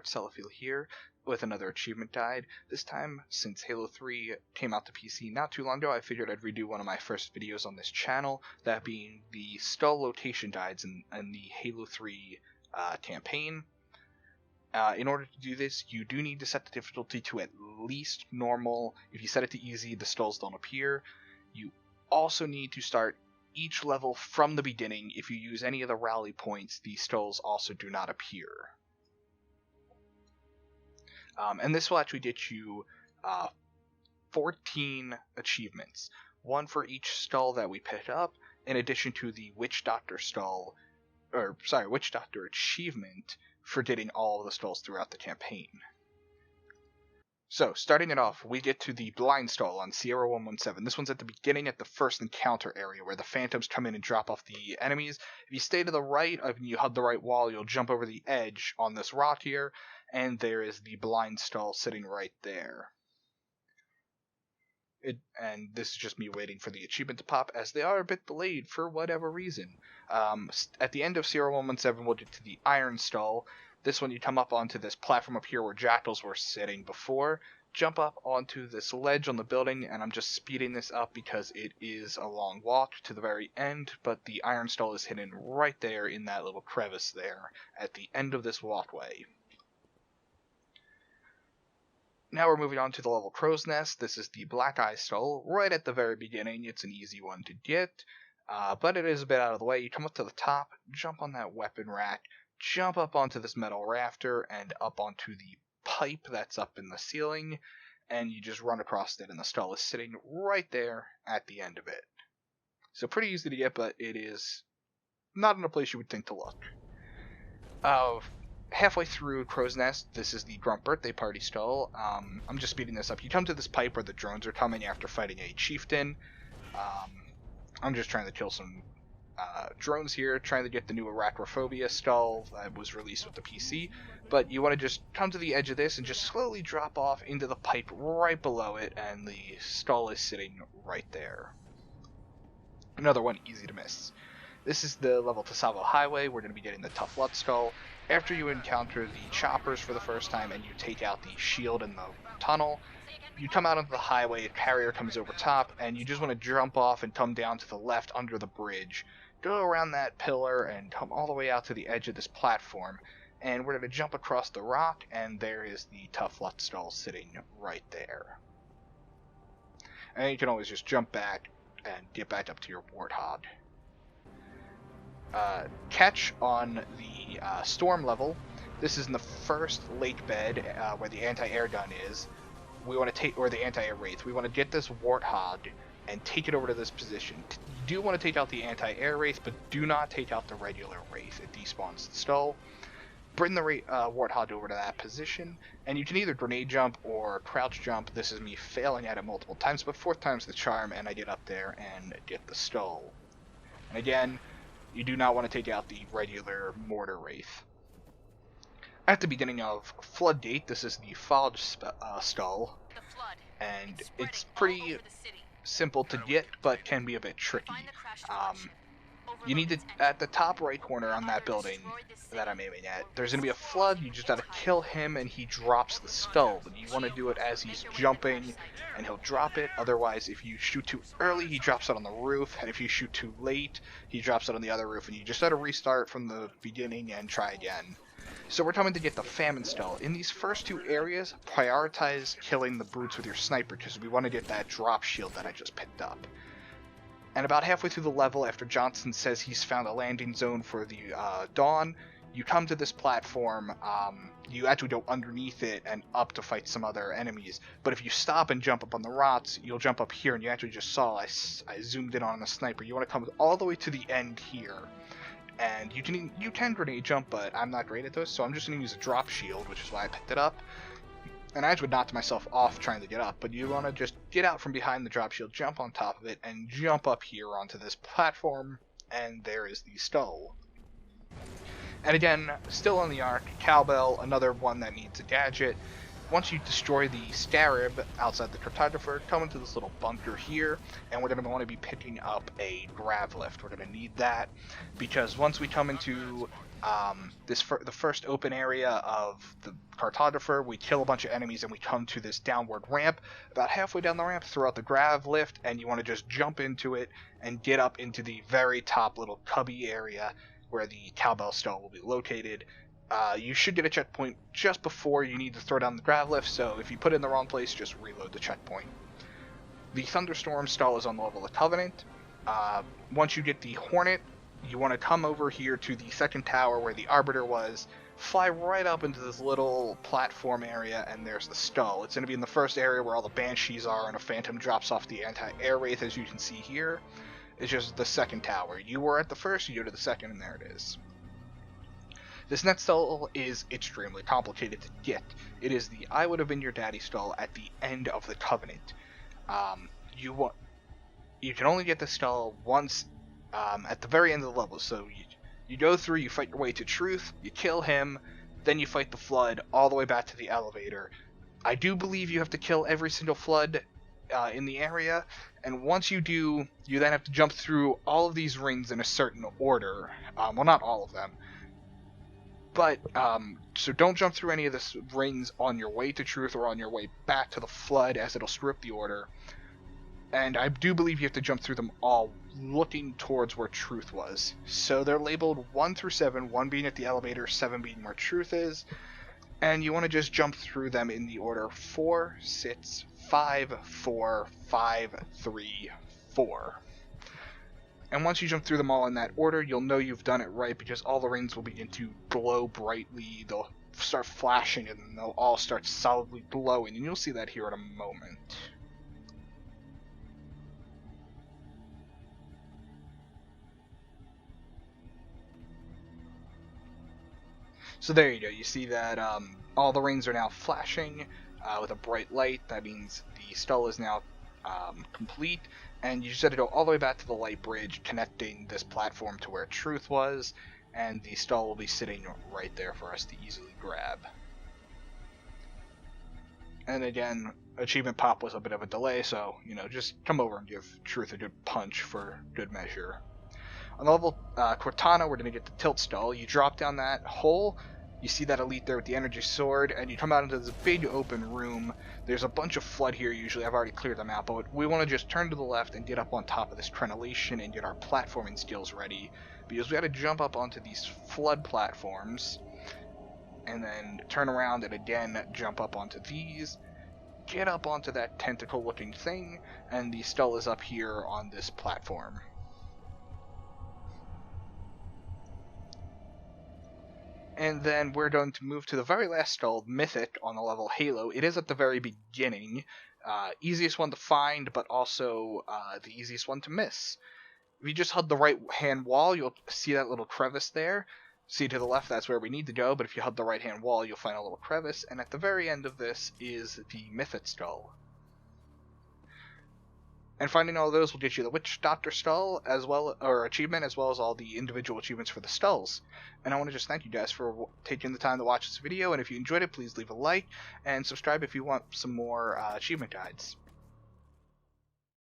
Sellafield here with another achievement guide. This time, since Halo 3 came out to PC not too long ago, I figured I'd redo one of my first videos on this channel, that being the stall location guides in the Halo 3 campaign. In order to do this, you do need to set the difficulty to at least normal. If you set it to easy, the stalls don't appear. You also need to start each level from the beginning. If you use any of the rally points, the stalls also do not appear. And this will actually get you 14 achievements, one for each stall that we pick up, in addition to the Witch Doctor achievement for getting all of the stalls throughout the campaign. So, starting it off, we get to the Blind Stall on Sierra 117. This one's at the beginning at the first encounter area, where the Phantoms come in and drop off the enemies. If you stay to the right, and you hug the right wall, you'll jump over the edge on this rock here, and there is the Blind Stall sitting right there. And this is just me waiting for the achievement to pop, as they are a bit delayed for whatever reason. At the end of Sierra 117, we'll get to the Iron Stall. This one, you come up onto this platform up here where jackals were sitting before, jump up onto this ledge on the building, and I'm just speeding this up because it is a long walk to the very end, but the Iron Stall is hidden right there in that little crevice there at the end of this walkway. Now we're moving on to the level Crow's Nest. This is the Black Eye Stall, right at the very beginning. It's an easy one to get, but it is a bit out of the way. You come up to the top, jump on that weapon rack, jump up onto this metal rafter and up onto the pipe that's up in the ceiling, and you just run across it, and the stall is sitting right there at the end of it. So pretty easy to get, but it is not in a place you would think to look. Halfway through Crow's Nest, this is the Grunt Birthday Party Stall. I'm just speeding this up. You come to this pipe where the drones are coming after fighting a chieftain. I'm just trying to kill some drones here, trying to get the new Arachnophobia stall that was released with the PC, but you want to just come to the edge of this and just slowly drop off into the pipe right below it, and the stall is sitting right there. Another one easy to miss. This is the level Tasavo Highway. We're going to be getting the Tough Lut stall. After you encounter the choppers for the first time and you take out the shield in the tunnel, you come out onto the highway, a carrier comes over top, and you just want to jump off and come down to the left under the bridge. Go around that pillar and come all the way out to the edge of this platform, and we're going to jump across the rock, and there is the Tough Lut stall sitting right there. And you can always just jump back and get back up to your Warthog. Catch on the Storm level. This is in the first lake bed where the anti-air gun is. We want to take, or the anti-air wraith. We want to get this Warthog and take it over to this position. You do want to take out the anti-air wraith, but do not take out the regular wraith. It despawns the stall. Bring the Warthog over to that position, and you can either grenade jump or crouch jump. This is me failing at it multiple times, but fourth time's the charm, and I get up there and get the stall. And again, you do not want to take out the regular mortar wraith. At the beginning of Floodgate, this is the Fob Stall, and it's pretty simple to get, but can be a bit tricky. You need to, at the top right corner on that building that I'm aiming at, there's going to be a flood. You just got to kill him and he drops the stall. But you want to do it as he's jumping and he'll drop it. Otherwise, if you shoot too early, he drops it on the roof. And if you shoot too late, he drops it on the other roof. And you just got to restart from the beginning and try again. So we're coming to get the Famine Stall. In these first two areas, prioritize killing the brutes with your sniper, because we want to get that drop shield that I just picked up. And about halfway through the level, after Johnson says he's found a landing zone for the Dawn, you come to this platform. You actually go underneath it and up to fight some other enemies. But if you stop and jump up on the rocks, you'll jump up here, and you actually just saw I zoomed in on the sniper. You want to come all the way to the end here. And you can grenade jump, but I'm not great at those, so I'm just going to use a drop shield, which is why I picked it up. And I actually knocked myself off trying to get up, but you want to just get out from behind the drop shield, jump on top of it, and jump up here onto this platform, and there is the stall. And again, still on the arc, Cowbell, another one that needs a gadget. Once you destroy the Scarab outside the Cartographer, come into this little bunker here, and we're going to want to be picking up a grav lift. We're going to need that, because once we come into the first open area of the cartographer, we kill a bunch of enemies, and we come to this downward ramp. About halfway down the ramp, throw out the grav lift, and you want to just jump into it and get up into the very top little cubby area where the Cowbell stall will be located. You should get a checkpoint just before you need to throw down the grav lift, so if you put it in the wrong place, just reload the checkpoint. The Thunderstorm stall is on the level of Covenant. Once you get the Hornet, you want to come over here to the second tower where the Arbiter was, fly right up into this little platform area, and there's the stall. It's going to be in the first area where all the Banshees are, and a Phantom drops off the anti-air wraith, as you can see here. It's just the second tower. You were at the first, you go to the second, and there it is. This next stall is extremely complicated to get. It is the I Would Have Been Your Daddy stall at the end of the Covenant. You can only get the stall once at the very end of the level, so you go through, you fight your way to Truth, you kill him, then you fight the Flood all the way back to the elevator. I do believe you have to kill every single Flood in the area, and once you do, you then have to jump through all of these rings in a certain order. Well, not all of them. But, so don't jump through any of the rings on your way to Truth or on your way back to the Flood, as it'll screw up the order. And I do believe you have to jump through them all looking towards where Truth was. So they're labeled 1 through 7, 1 being at the elevator, 7 being where Truth is. And you want to just jump through them in the order 4, 6, 5, 4, 5, 3, 4. And once you jump through them all in that order, you'll know you've done it right, because all the rings will begin to glow brightly, they'll start flashing, and they'll all start solidly glowing, and you'll see that here in a moment. So there you go, you see that all the rings are now flashing with a bright light. That means the stall is now complete, and you just have to go all the way back to the light bridge connecting this platform to where Truth was, and the stall will be sitting right there for us to easily grab. And again, achievement pop was a bit of a delay, so just come over and give Truth a good punch for good measure. On the level Cortana, we're going to get the tilt stall. You drop down that hole, you see that elite there with the energy sword, and you come out into this big open room. There's a bunch of Flood here usually, I've already cleared them out, but we want to just turn to the left and get up on top of this crenellation and get our platforming skills ready, because we got to jump up onto these Flood platforms, and then turn around and again jump up onto these, get up onto that tentacle looking thing, and the stall is up here on this platform. And then we're going to move to the very last stall, Mythic, on the level Halo. It is at the very beginning. Easiest one to find, but also the easiest one to miss. If you just hug the right hand wall, you'll see that little crevice there. See to the left, that's where we need to go, but if you hug the right hand wall, you'll find a little crevice. And at the very end of this is the Mythic stall. And finding all of those will get you the Witch Doctor stall achievement, as well as all the individual achievements for the stalls. And I want to just thank you guys for taking the time to watch this video, and if you enjoyed it, please leave a like, and subscribe if you want some more achievement guides.